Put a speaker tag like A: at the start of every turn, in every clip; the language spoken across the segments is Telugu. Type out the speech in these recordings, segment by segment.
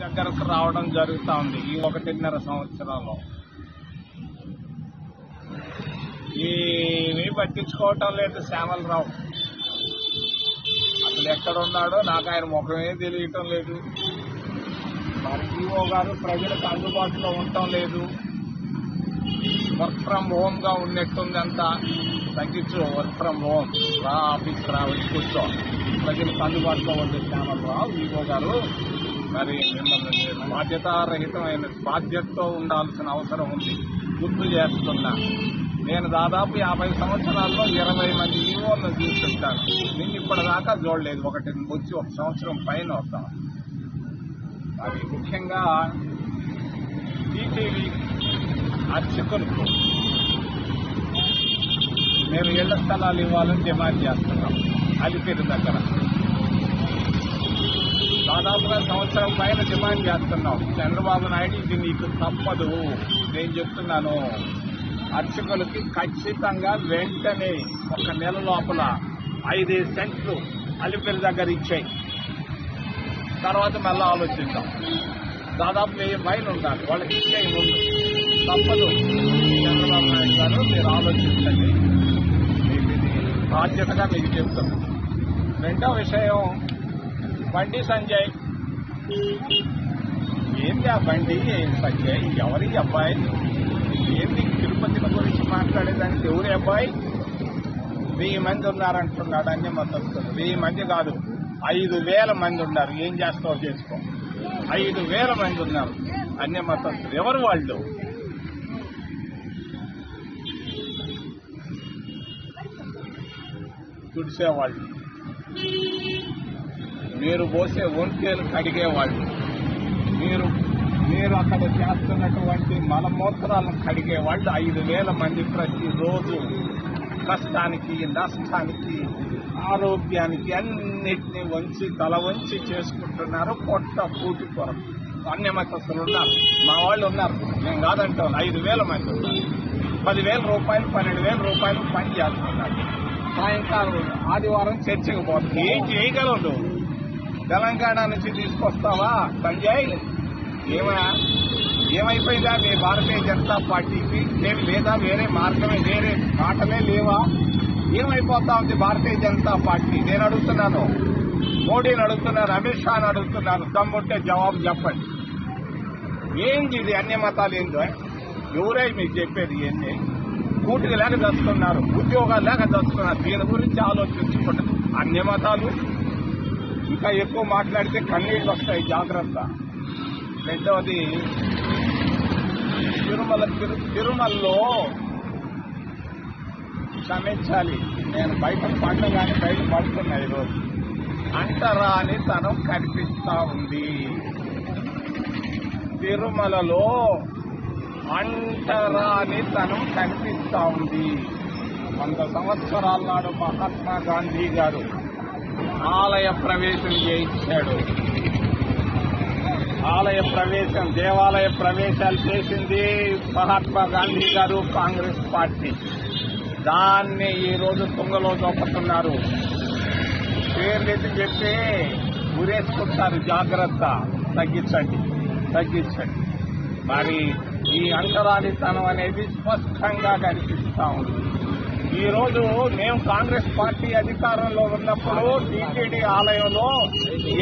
A: దగ్గరకు రావడం జరుగుతూ ఉంది ఈ 1.5 సంవత్సరాల్లో. ఏమీ పట్టించుకోవటం లేదు శ్యామలరావు. అసలు ఎక్కడున్నాడో నాకు ఆయన ముఖమే తెలియటం లేదు. మరి ఈఓ గారు ప్రజలకు అందుబాటులో ఉండటం లేదు. వర్క్ ఫ్రమ్ హోమ్గా ఉన్నట్టుంది. అంతా తగ్గించు, వర్క్ ఫ్రమ్ హోమ్ రా, ఆఫీస్ రా, వచ్చి కూర్చో. ప్రజలకు అందుబాటులో ఉండే శ్యామలరావు ఈఓ గారు మరి మిమ్మల్ని బాధ్యతతో ఉండాల్సిన అవసరం ఉంది. గుర్తు చేస్తున్నా, నేను దాదాపు 50 సంవత్సరాల్లో 20 మంది ఈఓలను చూస్తుంటాను. నేను ఇప్పటిదాకా చూడలేదు. వచ్చి 1 సంవత్సరం పైన వస్తాను. అది ముఖ్యంగా టీటీవీ అర్చకులకు మేము ఇళ్ల స్థలాలు ఇవ్వాలని డిమాండ్ చేస్తున్నాం. అలిపేరు దగ్గర దాదాపుగా సంవత్సరం పైన డిమాండ్ చేస్తున్నాం. చంద్రబాబు నాయుడు ఇది నీకు తప్పదు, నేను చెప్తున్నాను. అర్చకులకి ఖచ్చితంగా వెంటనే 1 నెల లోపల 5 సెంట్లు అలిపేరు దగ్గర ఇచ్చాయి. తర్వాత మళ్ళీ ఆలోచిద్దాం. దాదాపు 1000 పైన ఉండాలి వాళ్ళకి ఇచ్చే ముందు. తప్పదు చంద్రబాబు నాయుడు గారు, మీరు ఆలోచించండి. మీకు ఇది బాధ్యతగా మీకు చెప్తున్నాను. రెండో విషయం, బండి సంజయ్. ఏంటి ఆ బండి సంజయ్? ఎవరి అబ్బాయి? ఏంటి తిరుపతి గురించి మాట్లాడేదానికి? ఎవరి అబ్బాయి? 1000 మంది ఉన్నారంటున్నాడు అన్ని మతస్థులు. 1000 మంది కాదు, 5000 మంది ఉన్నారు. ఏం చేస్తావో చేసుకో. 5000 మంది ఉన్నారు అన్య మతస్థులు. ఎవరు వాళ్ళు? తుడిసేవాళ్ళు, మీరు పోసే ఒంటేలు కడిగేవాళ్ళు, మీరు అక్కడ చేస్తున్నటువంటి మలమూత్రాలను కడిగేవాళ్ళు 5000 మంది ప్రతిరోజు కష్టానికి, నష్టానికి, ఆరోగ్యానికి అన్నిటినీ తల వంచి చేసుకుంటున్నారు. పొట్ట పూటి కొరకు అన్యమతస్తులు ఉన్నారు. మా వాళ్ళు ఉన్నారు, నేను కాదంటాను. 5000 మంది ఉన్నారు. 10,000 రూపాయలు 12,000 రూపాయలు పని చేస్తున్నారు. సాయంకాలం ఆదివారం చర్చకు పోతుంది. ఏం చేయగలవు? తెలంగాణ నుంచి తీసుకొస్తావా సంజయ్? ఏమైపోయిందా మీ భారతీయ జనతా పార్టీకి? ఏం లేదా? వేరే మార్గమే, వేరే మాటలే లేవా? ఏమైపోతా ఉంది భారతీయ జనతా పార్టీ? నేను అడుగుతున్నాను, మోడీని అడుగుతున్నాను, అమిత్ షాని అడుగుతున్నాను. దమ్ముంటే జవాబు చెప్పండి. ఏంది ఇది? అన్ని మతాలు ఏందో? ఎవరై మీకు చెప్పేది? ఏంటి? కూటికి లేక దస్తున్నారు, ఉద్యోగాలు లేక దస్తున్నారు. దీని గురించి ఆలోచించుకోండి. అన్ని మతాలు ఇంకా ఎక్కువ మాట్లాడితే కన్నీళ్ళు వస్తాయి, జాగ్రత్త. రెండవది, తిరుమలలో క్షమించాలి, నేను బయట పండుగానే బయట పడుతున్నా. ఈరోజు అంటరాని తనం కనిపిస్తా ఉంది. తిరుమలలో అంటరాని తనం కనిపిస్తా ఉంది. 100 సంవత్సరాల నాడు మహాత్మా గాంధీ గారు ఆలయ ప్రవేశం చేయించాడు. దేవాలయ ప్రవేశాలు చేసింది మహాత్మా గాంధీ గారు, కాంగ్రెస్ పార్టీ. దాన్ని ఈరోజు తుంగలో దొక్కుతున్నారు. పేర్లెత్తి చెప్తే ఉరేసుకుంటారు. జాగ్రత్త, తగ్గించండి. మరి ఈ అంటరానితనం అనేది స్పష్టంగా కనిపిస్తా ఉంది. ఈరోజు మేము కాంగ్రెస్ పార్టీ అధికారంలో ఉన్నప్పుడు టీటీడీ ఆలయంలో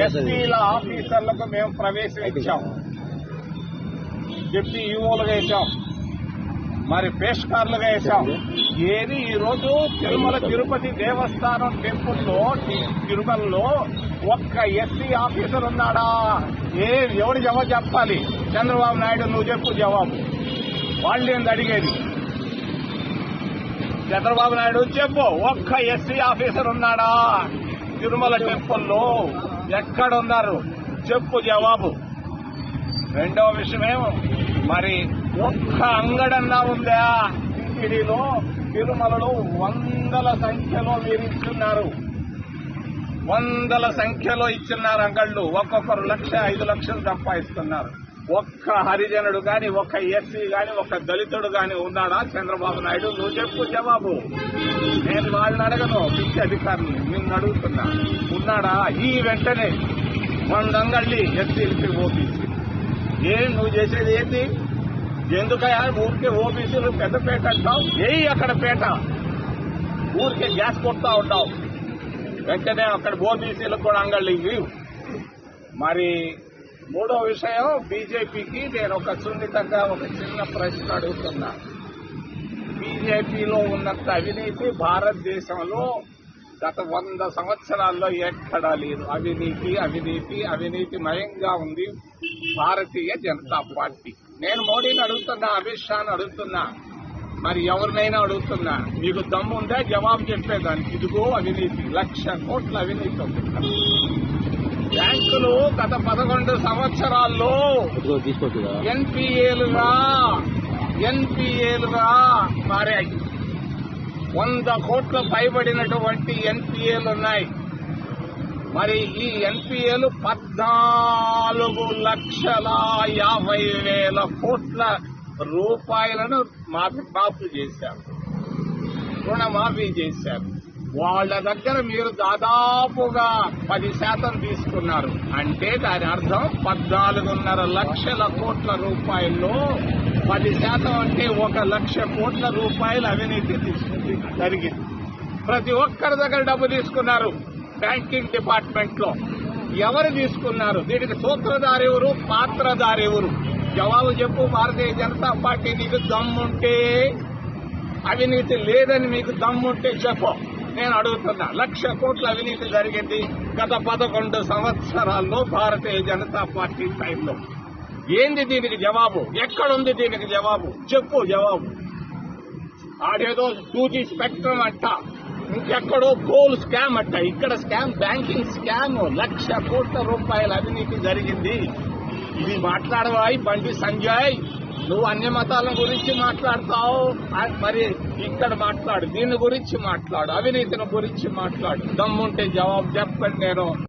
A: ఎస్టీల ఆఫీసర్లకు మేము ప్రవేశం ఇచ్చాం. డిప్యూటీ ఈఓలుగా వేసాం, మరి పేష్కార్లుగా వేసాం. ఏది ఈరోజు తిరుపతి దేవస్థానం టెంపుల్లో తిరుమలలో ఒక్క ఎస్సీ ఆఫీసర్ ఉన్నాడా? ఎవరు జవాబు చెప్పాలి? చంద్రబాబు నాయుడు, నువ్వు చెప్పు జవాబు. వాళ్ళేంది అడిగేది? చంద్రబాబు నాయుడు చెప్పు, ఒక్క ఎస్సీ ఆఫీసర్ ఉన్నాడా తిరుమల టెంపుల్లో? ఎక్కడున్నారు చెప్పు జవాబు. రెండవ విషయమేమో, మరి ఒక్క అంగడన్నా ఉందా టీటీడీలో? తిరుమలలో 100ల సంఖ్యలో మీరు ఇస్తున్నారు. 100ల సంఖ్యలో ఇస్తున్నారు అంగళ్ళు. ఒక్కొక్కరు 1,00,000, 5 లక్షలు సంపాదిస్తున్నారు. ఒక్క హరిజనుడు గాని, ఒక్క ఎస్సీ గాని, ఒక్క దళితుడు గాని ఉన్నాడా చంద్రబాబు నాయుడు? నువ్వు చెప్పు జవాబు. నేను వాళ్ళని అడగను, పిచ్చి అధికారులు నిన్ను అడుగుతున్నా. ఉన్నాడా? ఈ వెంటనే మందంగళ్ళి ఎస్సీలకి ఓబీసీ. నువ్వు చేసేది ఏంటి? ఎందుకయ్యా ఊరికే ఓబీసీలు పెద్దపేట అంటావు? అక్కడ పేట ఊరికే గ్యాస్ కొడతా ఉంటావు. వెంటనే అక్కడ ఓబీసీలకు కూడా అంగళ్ళు ఇవి. మరి మూడో విషయం, బీజేపీకి నేను ఒక సున్నితంగా ఒక చిన్న ప్రశ్న అడుగుతున్నా. బీజేపీలో ఉన్నంత అవినీతి భారతదేశంలో గత 100 సంవత్సరాల్లో ఎక్కడా లేదు. అవినీతి అవినీతి అవినీతిమయంగా ఉంది భారతీయ జనతా పార్టీ. నేను మోడీని అడుగుతున్నా, అమిత్ షాని అడుగుతున్నా, మరి ఎవరినైనా అడుగుతున్నా, మీకు దమ్ము ఉందా జవాబు చెప్పేదానికి? ఇదిగో అవినీతి, 1,00,000 కోట్ల అవినీతి ఉంది. బ్యాంకులు గత 11 సంవత్సరాల్లో ఎన్పీఏలుగా మారాయి. 100 కోట్ల పైబడినటువంటి ఎన్పీఏలు ఉన్నాయి. మరి ఈ ఎన్పీఏలు 14,50,000 కోట్ల రూపాయలను మాఫీ చేశారు, రుణమాఫీ చేశారు. వాళ్ళ దగ్గర మీరు దాదాపుగా 10% తీసుకున్నారు. అంటే దాని అర్థం 14.5 లక్షల కోట్ల రూపాయల్లో 10% అంటే 1,00,000 కోట్ల రూపాయలు అవినీతి జరిగింది. ప్రతి ఒక్కరి దగ్గర డబ్బు తీసుకున్నారు. బ్యాంకింగ్ డిపార్ట్మెంట్ లో ఎవరు తీసుకున్నారు? దీనికి సూత్రధారి ఎవరు, పాత్రధారి ఎవరు? జవాబు చెప్పు. భారతీయ జనతా పార్టీ నీకు దమ్ముంటే, అవినీతి లేదని మీకు దమ్ముంటే చెప్పు. నేను అడుగుతున్నా, 1,00,000 కోట్ల అవినీతి జరిగింది గత 11 సంవత్సరాల్లో భారతీయ జనతా పార్టీ టైంలో. ఏంది దీనికి జవాబు? ఎక్కడుంది దీనికి జవాబు? చెప్పు జవాబు. ఆడేదో 2G స్పెక్ట్రమ్ అంట, ఇంకెక్కడో కోల్ స్కామ్ అంట, ఇక్కడ స్కామ్, బ్యాంకింగ్ స్కామ్, 1,00,000 కోట్ల రూపాయల అవినీతి జరిగింది. ఇది మాట్లాడవా బండి సంజయ్? నువ్వు అన్య మతాల గురించి మాట్లాడతావు, మరి ఇక్కడ మాట్లాడు, దీని గురించి మాట్లాడు, అవినీతిని గురించి మాట్లాడు. దమ్ముంటే జవాబు చెప్పండి. నేను